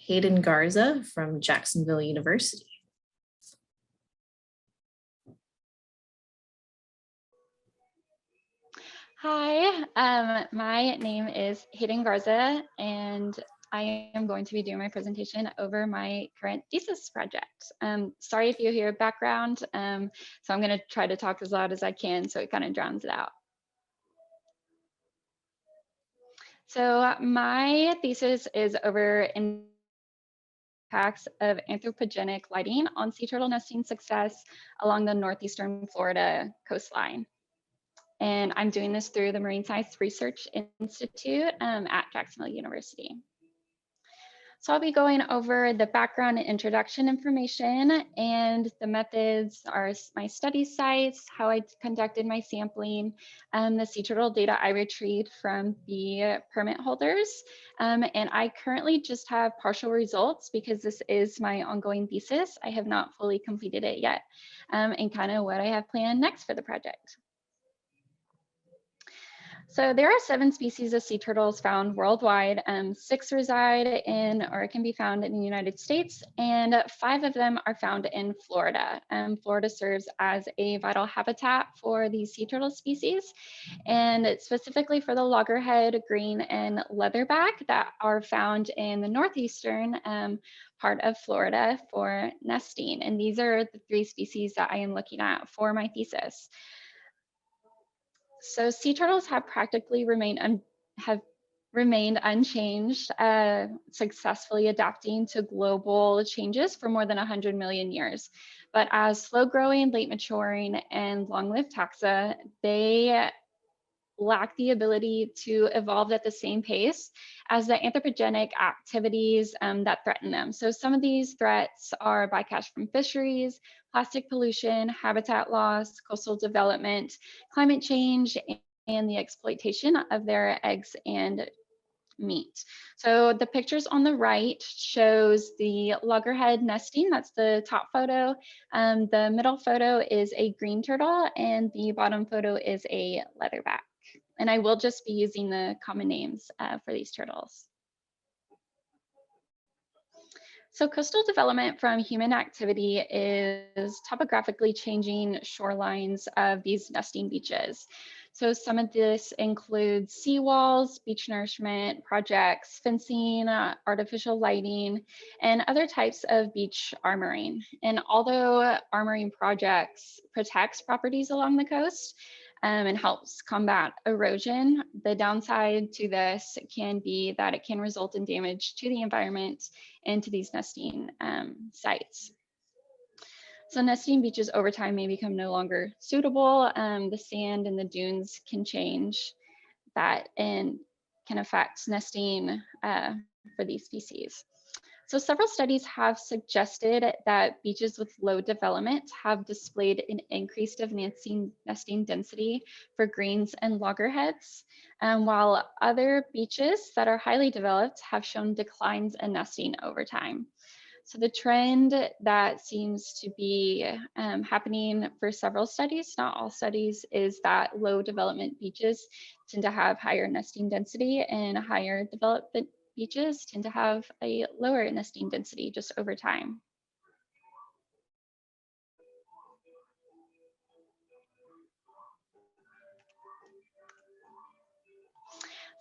Hayden Garza from Jacksonville University. Hi, my name is Hayden Garza, and I am going to be doing my presentation over my current thesis project. Sorry if you hear background, so I'm going to try to talk as loud as I can so it kind of drowns it out. So my thesis is over impacts of anthropogenic lighting on sea turtle nesting success along the northeastern Florida coastline. And I'm doing this through the Marine Science Research Institute at Jacksonville University. So I'll be going over the background and introduction information, and the methods are my study sites, how I conducted my sampling, the sea turtle data I retrieved from the permit holders. And I currently just have partial results because this is my ongoing thesis. I have not fully completed it yet, and kind of what I have planned next for the project. So there are 7 species of sea turtles found worldwide. 6 reside in, or can be found in the United States, and 5 of them are found in Florida. Florida serves as a vital habitat for these sea turtle species, and specifically for the loggerhead, green, and leatherback that are found in the northeastern part of Florida for nesting. And these are the 3 species that I am looking at for my thesis. So sea turtles have practically remained unchanged, successfully adapting to global changes for more than 100 million years. But as slow-growing, late-maturing, and long-lived taxa, they lack the ability to evolve at the same pace as the anthropogenic activities that threaten them. So some of these threats are bycatch from fisheries, plastic pollution, habitat loss, coastal development, climate change, and the exploitation of their eggs and meat. So the pictures on the right shows the loggerhead nesting. That's the top photo. The middle photo is a green turtle, and the bottom photo is a leatherback. And I will just be using the common names for these turtles. So coastal development from human activity is topographically changing shorelines of these nesting beaches. So some of this includes seawalls, beach nourishment projects, fencing, artificial lighting, and other types of beach armoring. And although armoring projects protects properties along the coast, and helps combat erosion, the downside to this can be that it can result in damage to the environment and to these nesting sites. So nesting beaches over time may become no longer suitable. The sand and the dunes can change that and can affect nesting for these species. So several studies have suggested that beaches with low development have displayed an increased of nesting density for greens and loggerheads, while other beaches that are highly developed have shown declines in nesting over time. So the trend that seems to be happening for several studies, not all studies, is that low development beaches tend to have higher nesting density, and higher development beaches tend to have a lower nesting density just over time.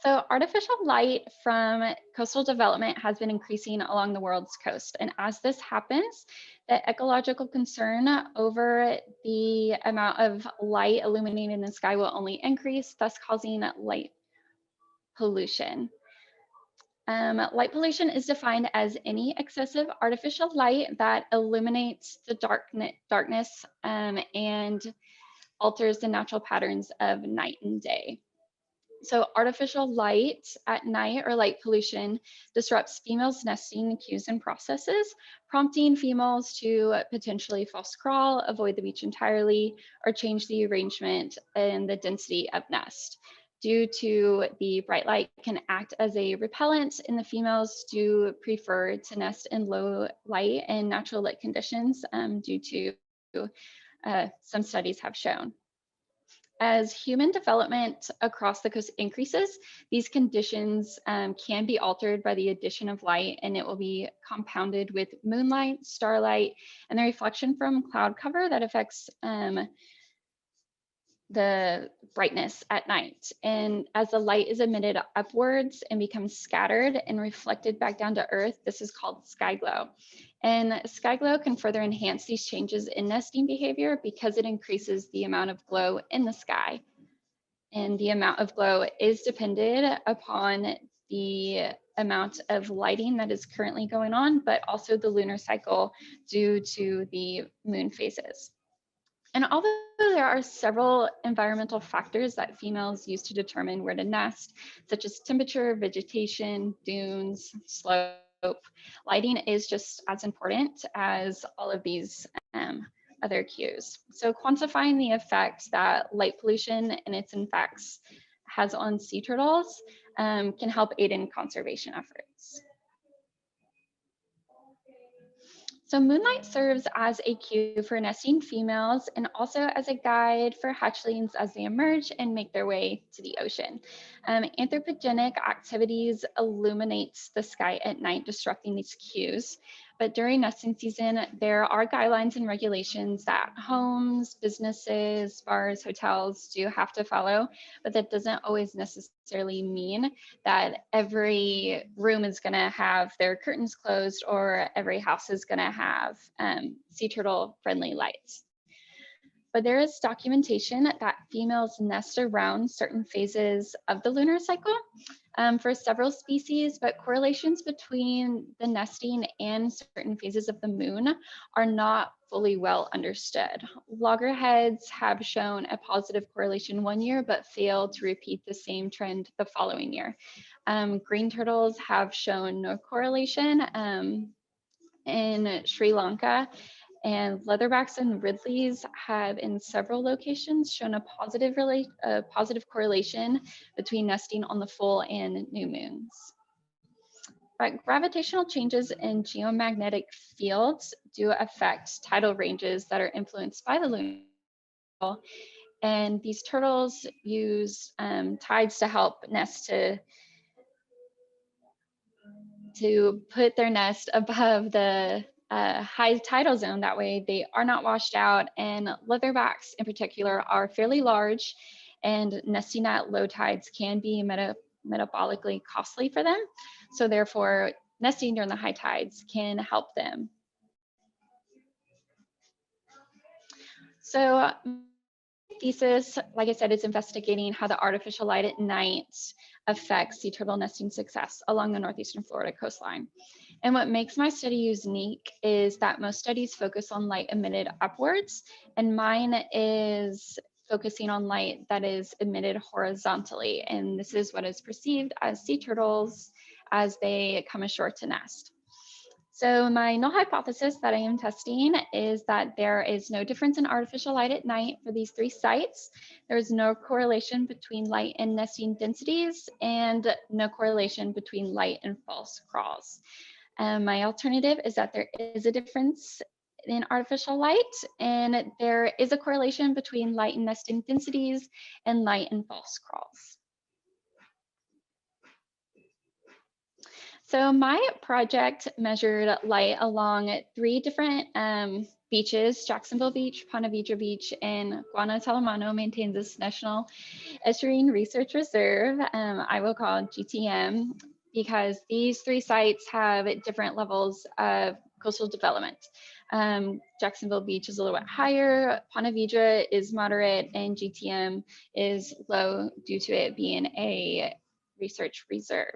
So artificial light from coastal development has been increasing along the world's coast. And as this happens, the ecological concern over the amount of light illuminating the sky will only increase, thus causing light pollution. Light pollution is defined as any excessive artificial light that illuminates the darkness and alters the natural patterns of night and day. So artificial light at night, or light pollution, disrupts females' nesting cues and processes, prompting females to potentially false crawl, avoid the beach entirely, or change the arrangement and the density of nest. Due to the bright light can act as a repellent, and the females do prefer to nest in low light and natural lit conditions due to some studies have shown. As human development across the coast increases, these conditions can be altered by the addition of light, and it will be compounded with moonlight, starlight, and the reflection from cloud cover that affects the brightness at night. And as the light is emitted upwards and becomes scattered and reflected back down to Earth, this is called sky glow. And sky glow can further enhance these changes in nesting behavior because it increases the amount of glow in the sky. And the amount of glow is dependent upon the amount of lighting that is currently going on, but also the lunar cycle due to the moon phases. And although there are several environmental factors that females use to determine where to nest, such as temperature, vegetation, dunes, slope, lighting is just as important as all of these other cues. So quantifying the effect that light pollution and its effects has on sea turtles can help aid in conservation efforts. So moonlight serves as a cue for nesting females and also as a guide for hatchlings as they emerge and make their way to the ocean. Anthropogenic activities illuminates the sky at night, disrupting these cues. But during nesting season, there are guidelines and regulations that homes, businesses, bars, hotels do have to follow, but that doesn't always necessarily mean that every room is going to have their curtains closed or every house is going to have sea turtle friendly lights. But there is documentation that females nest around certain phases of the lunar cycle for several species, but correlations between the nesting and certain phases of the moon are not fully well understood. Loggerheads have shown a positive correlation one year, but failed to repeat the same trend the following year. Green turtles have shown no correlation in Sri Lanka, and leatherbacks and ridleys have in several locations shown a positive correlation between nesting on the full and new moons. But gravitational changes in geomagnetic fields do affect tidal ranges that are influenced by the lunar, and these turtles use tides to help nest to put their nest above the high tidal zone. That way they are not washed out, and leatherbacks in particular are fairly large, and nesting at low tides can be metabolically costly for them. So therefore, nesting during the high tides can help them. So thesis, like I said, is investigating how the artificial light at night affects sea turtle nesting success along the northeastern Florida coastline. And what makes my study unique is that most studies focus on light emitted upwards, and mine is focusing on light that is emitted horizontally. And this is what is perceived as sea turtles as they come ashore to nest. So my null hypothesis that I am testing is that there is no difference in artificial light at night for these three sites. There is no correlation between light and nesting densities, and no correlation between light and false crawls. My alternative is that there is a difference in artificial light, and there is a correlation between light and nesting densities and light and false crawls. So my project measured light along 3 different beaches: Jacksonville Beach, Ponte Vedra Beach, and Guantanamo maintains this National Estuarine Research Reserve, I will call GTM, because these 3 sites have different levels of coastal development. Jacksonville Beach is a little bit higher, Ponte Vedra is moderate, and GTM is low due to it being a research reserve.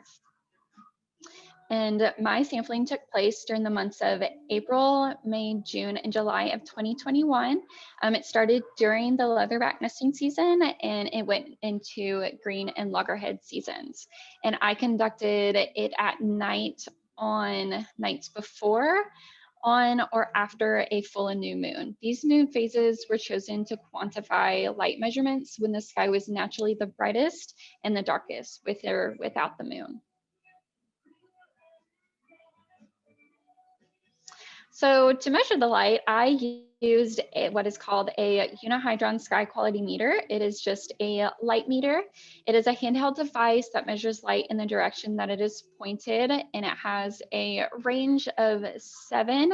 And my sampling took place during the months of April, May, June, and July of 2021. It started during the leatherback nesting season, and it went into green and loggerhead seasons. And I conducted it at night on nights before, on, or after a full and new moon. These moon phases were chosen to quantify light measurements when the sky was naturally the brightest and the darkest, with or without the moon. So to measure the light, I used what is called a unihydron sky quality meter. It is just a light meter. It is a handheld device that measures light in the direction that it is pointed, and it has a range of 7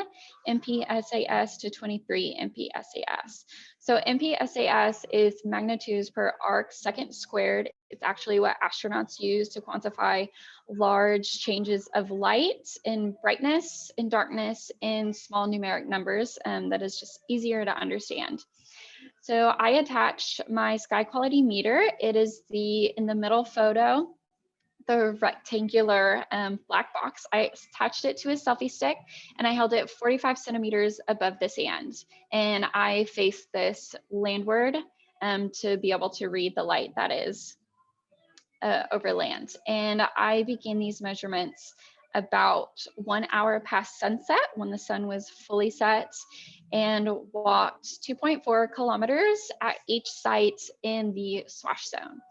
MPSAS to 23 MPSAS. So MPSAS is magnitudes per arc second squared. It's actually what astronauts use to quantify large changes of light in brightness, in darkness, in small numeric numbers. That is just easier to understand. So I attached my sky quality meter. It is in the middle photo, the rectangular black box. I attached it to a selfie stick and I held it 45 centimeters above the sand. And I faced this landward to be able to read the light that is over land. And I began these measurements about 1 hour past sunset when the sun was fully set, and walked 2.4 kilometers at each site in the swash zone.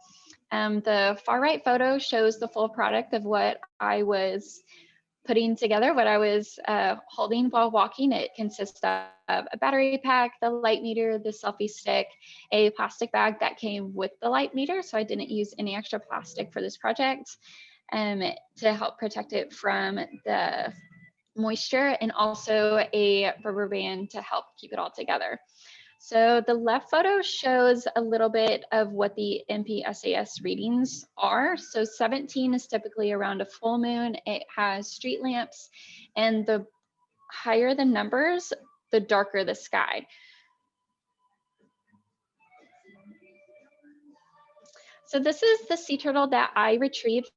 The far right photo shows the full product of what I was putting together, what I was holding while walking. It consists of a battery pack, the light meter, the selfie stick, a plastic bag that came with the light meter, so I didn't use any extra plastic for this project to help protect it from the moisture, and also a rubber band to help keep it all together. So the left photo shows a little bit of what the MPSAS readings are. So 17 is typically around a full moon. It has street lamps, and the higher the numbers, the darker the sky. So this is the sea turtle that I retrieved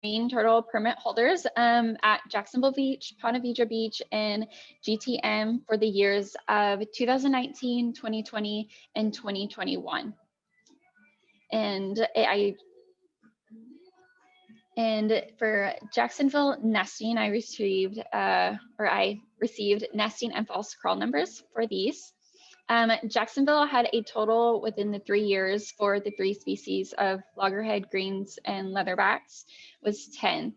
marine turtle permit holders at Jacksonville Beach, Ponte Vedra Beach, and GTM for the years of 2019, 2020, and 2021. And for Jacksonville nesting, I received nesting and false crawl numbers for these. Jacksonville had a total within the 3 years for the 3 species of loggerhead, greens, and leatherbacks was 10.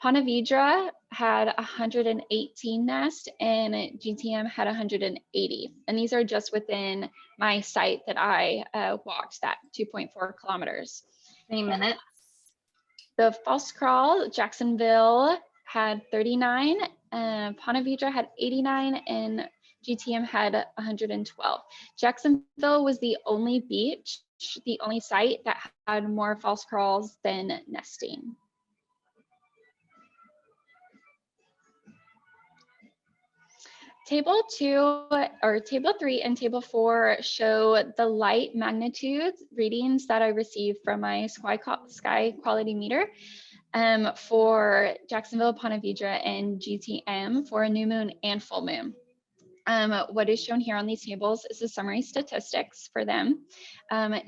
Ponte Vedra had 118 nests, and GTM had 180. And these are just within my site that I walked, that 2.4 kilometers. Any minutes? The false crawl, Jacksonville had 39, Ponte Vedra had 89, and GTM had 112. Jacksonville was the only beach, the only site that had more false crawls than nesting. Table 3 and Table 4 show the light magnitude readings that I received from my sky quality meter for Jacksonville, Ponte Vedra, and GTM for a new moon and full moon. What is shown here on these tables is the summary statistics for them.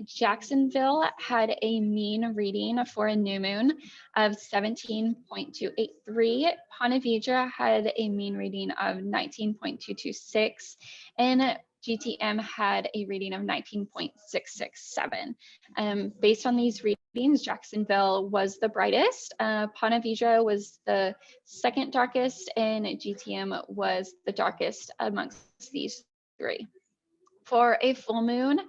Jacksonville had a mean reading for a new moon of 17.283. Ponte Vedra had a mean reading of 19.226, and GTM had a reading of 19.667. Based on these readings, Jacksonville was the brightest, Ponte Vedra was the second darkest, and GTM was the darkest amongst these 3. For a full moon,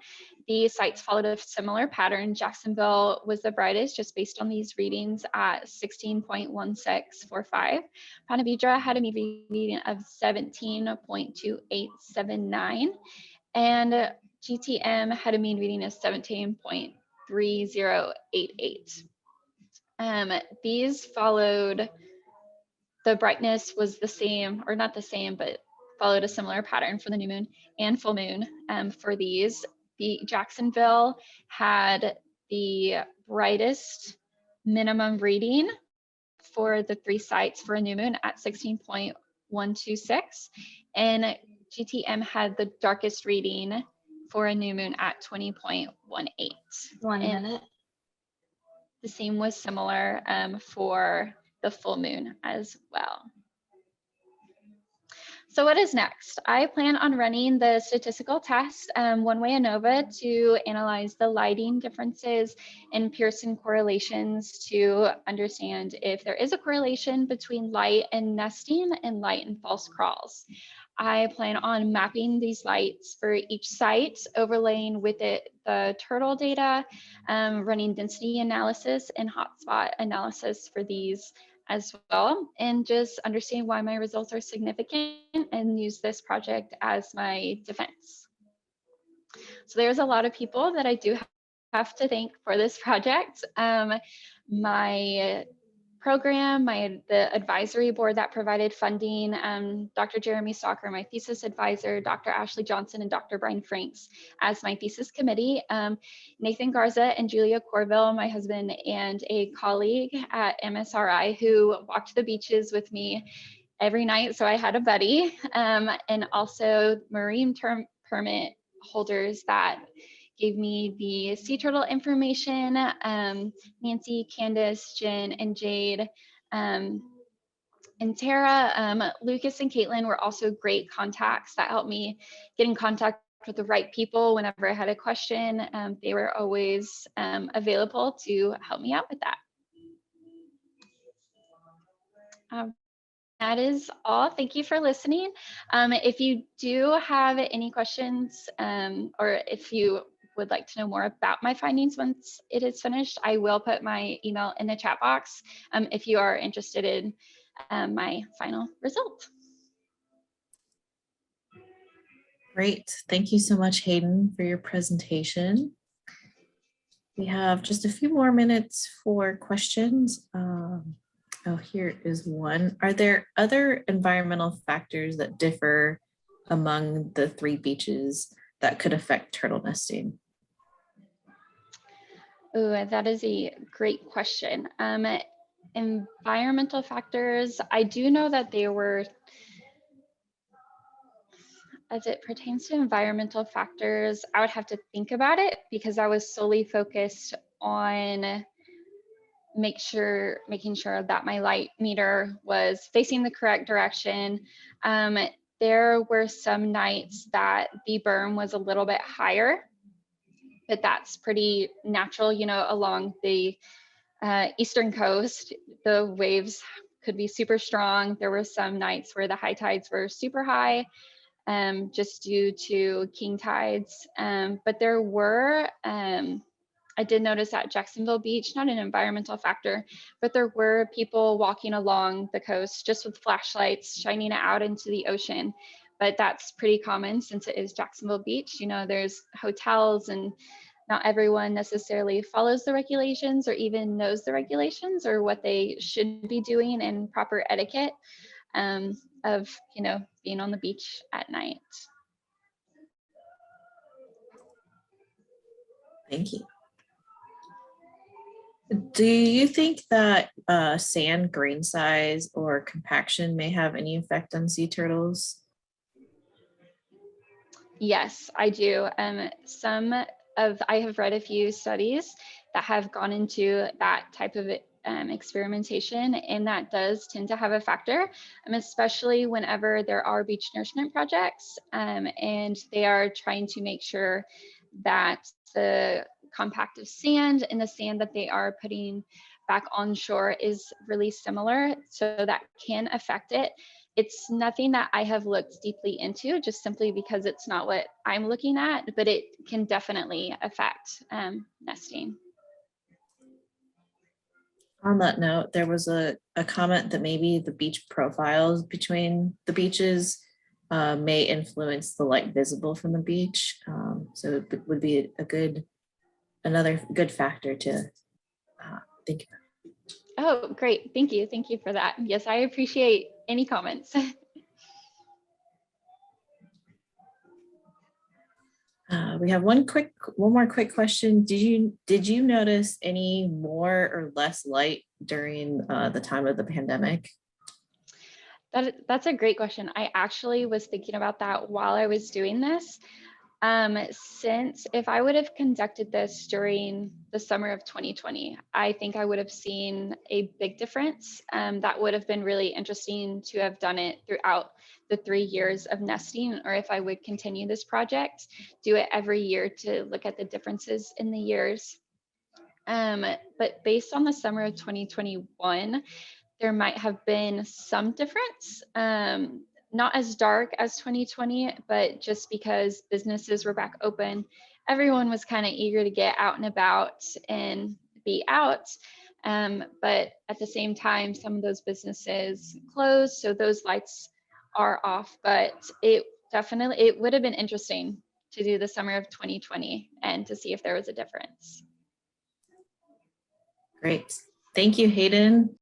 the sites followed a similar pattern. Jacksonville was the brightest just based on these readings at 16.1645. Ponte Vedra had a mean reading of 17.2879, and GTM had a mean reading of 17.3088. These followed, the brightness was the same, or not the same, but followed a similar pattern for the new moon and full moon. For these, the Jacksonville had the brightest minimum reading for the 3 sites for a new moon at 16.126, and GTM had the darkest reading for a new moon at 20.18. 1 minute. The same was similar for the full moon as well. So what is next? I plan on running the statistical test one way ANOVA to analyze the lighting differences and Pearson correlations to understand if there is a correlation between light and nesting and light and false crawls. I plan on mapping these lights for each site, overlaying with it the turtle data, running density analysis and hotspot analysis for these as well, and just understand why my results are significant and use this project as my defense. So there's a lot of people that I do have to thank for this project. My program, the advisory board that provided funding, Dr. Jeremy Stalker, my thesis advisor, Dr. Ashley Johnson, and Dr. Brian Franks as my thesis committee, Nathan Garza and Julia Corville, my husband and a colleague at MSRI who walked the beaches with me every night, so I had a buddy, and also marine permit holders that gave me the sea turtle information, Nancy, Candace, Jen, and Jade, and Tara. Lucas and Caitlin were also great contacts that helped me get in contact with the right people whenever I had a question. They were always available to help me out with that. That is all. Thank you for listening. If you do have any questions, or if you would like to know more about my findings once it is finished, I will put my email in the chat box if you are interested in my final result. Great. Thank you so much, Hayden, for your presentation. We have just a few more minutes for questions. Oh, here is one. Are there other environmental factors that differ among the 3 beaches that could affect turtle nesting? Oh, that is a great question. Environmental factors, I do know that they were, as it pertains to environmental factors, I would have to think about it because I was solely focused on making sure that my light meter was facing the correct direction. There were some nights that the berm was a little bit higher, but that's pretty natural, you know, along the eastern coast, the waves could be super strong. There were some nights where the high tides were super high, just due to king tides. But there were, I did notice at Jacksonville Beach, not an environmental factor, but there were people walking along the coast just with flashlights shining it out into the ocean. But that's pretty common since it is Jacksonville Beach. You know, there's hotels and not everyone necessarily follows the regulations or even knows the regulations or what they should be doing and proper etiquette of, you know, being on the beach at night. Thank you. Do you think that sand grain size or compaction may have any effect on sea turtles? Yes, I do. I have read a few studies that have gone into that type of experimentation, and that does tend to have a factor, especially whenever there are beach nourishment projects, and they are trying to make sure that the compact of sand and the sand that they are putting back onshore is really similar, so that can affect it. It's nothing that I have looked deeply into, just simply because it's not what I'm looking at, but it can definitely affect nesting. On that note, there was a comment that maybe the beach profiles between the beaches may influence the light visible from the beach. So it would be another good factor to think about. Oh, great. Thank you. Thank you for that. Yes, I appreciate any comments. We have one more quick question. Did you notice any more or less light during the time of the pandemic? That's a great question. I actually was thinking about that while I was doing this. Since if I would have conducted this during the summer of 2020, I think I would have seen a big difference. That would have been really interesting to have done it throughout the 3 years of nesting, or if I would continue this project, do it every year to look at the differences in the years. But based on the summer of 2021, there might have been some difference. not as dark as 2020, but just because businesses were back open, everyone was kind of eager to get out and about and be out. But at the same time, some of those businesses closed, so those lights are off. But it would have been interesting to do the summer of 2020 and to see if there was a difference. Great. Thank you, Hayden.